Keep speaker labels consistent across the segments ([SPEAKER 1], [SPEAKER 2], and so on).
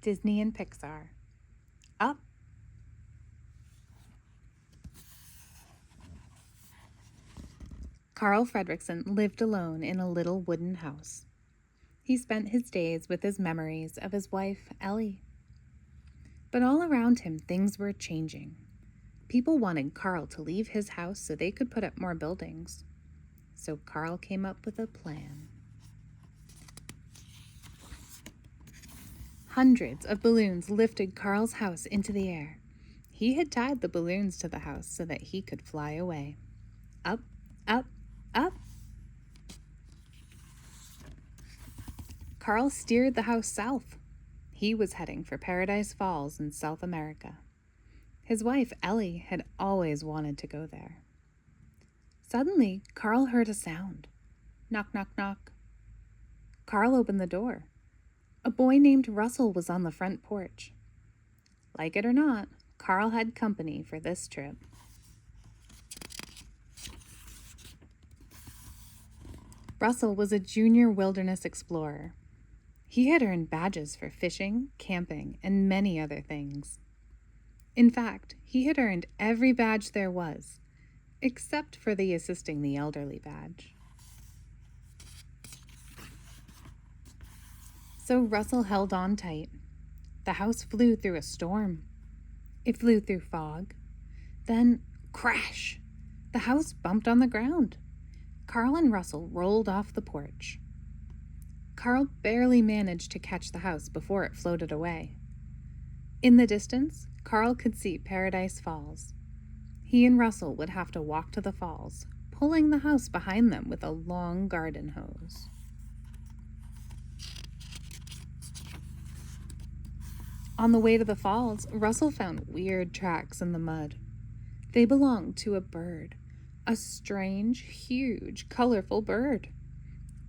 [SPEAKER 1] Disney and Pixar. Up. Carl Fredricksen lived alone in a little wooden house. He spent his days with his memories of his wife, Ellie. But all around him, things were changing. People wanted Carl to leave his house so they could put up more buildings. So Carl came up with a plan. Hundreds of balloons lifted Carl's house into the air. He had tied the balloons to the house so that he could fly away. Up, up, up. Carl steered the house south. He was heading for Paradise Falls in South America. His wife, Ellie, had always wanted to go there. Suddenly, Carl heard a sound. Knock, knock, knock. Carl opened the door. A boy named Russell was on the front porch. Like it or not, Carl had company for this trip. Russell was a junior wilderness explorer. He had earned badges for fishing, camping, and many other things. In fact, he had earned every badge there was, except for the assisting the elderly badge. So Russell held on tight. The house flew through a storm. It flew through fog. Then, crash! The house bumped on the ground. Carl and Russell rolled off the porch. Carl barely managed to catch the house before it floated away. In the distance, Carl could see Paradise Falls. He and Russell would have to walk to the falls, pulling the house behind them with a long garden hose. On the way to the falls, Russell found weird tracks in the mud. They belonged to a bird, a strange, huge, colorful bird.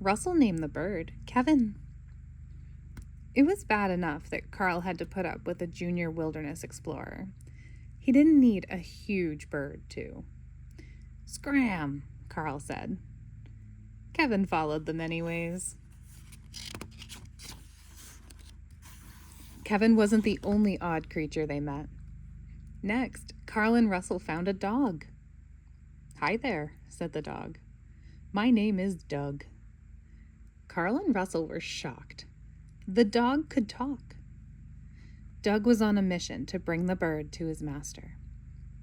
[SPEAKER 1] Russell named the bird Kevin. It was bad enough that Carl had to put up with a junior wilderness explorer. He didn't need a huge bird, too. Scram, Carl said. Kevin followed them anyways. Kevin wasn't the only odd creature they met. Next, Carl and Russell found a dog. Hi there, said the dog. My name is Doug. Carl and Russell were shocked. The dog could talk. Doug was on a mission to bring the bird to his master.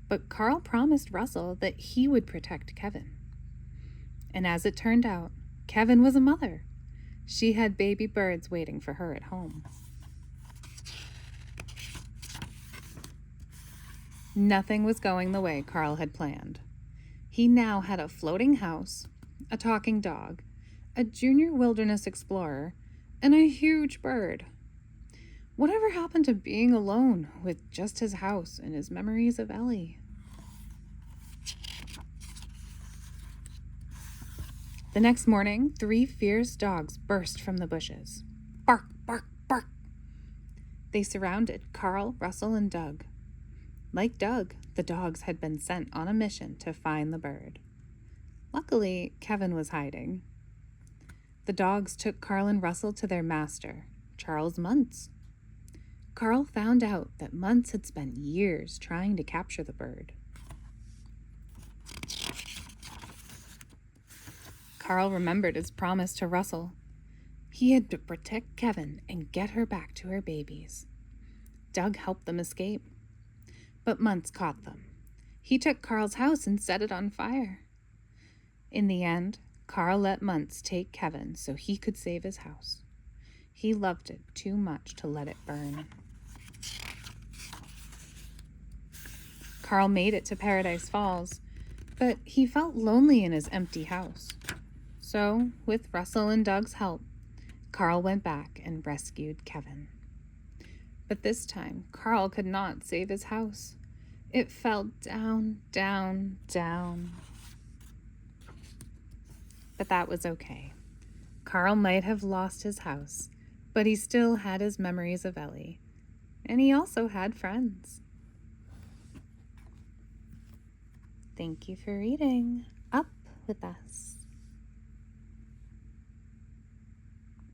[SPEAKER 1] But Carl promised Russell that he would protect Kevin. And as it turned out, Kevin was a mother. She had baby birds waiting for her at home. Nothing was going the way Carl had planned. He now had a floating house, a talking dog, a junior wilderness explorer, and a huge bird. Whatever happened to being alone with just his house and his memories of Ellie? The next morning, 3 fierce dogs burst from the bushes. Bark, bark, bark. They surrounded Carl, Russell, and Doug. Like Doug, the dogs had been sent on a mission to find the bird. Luckily, Kevin was hiding. The dogs took Carl and Russell to their master, Charles Muntz. Carl found out that Muntz had spent years trying to capture the bird. Carl remembered his promise to Russell. He had to protect Kevin and get her back to her babies. Doug helped them escape. But Muntz caught them. He took Carl's house and set it on fire. In the end, Carl let Muntz take Kevin so he could save his house. He loved it too much to let it burn. Carl made it to Paradise Falls, but he felt lonely in his empty house. So, with Russell and Doug's help, Carl went back and rescued Kevin. But this time, Carl could not save his house. It fell down, down, down. But that was okay. Carl might have lost his house, but he still had his memories of Ellie, and he also had friends. Thank you for reading Up with us.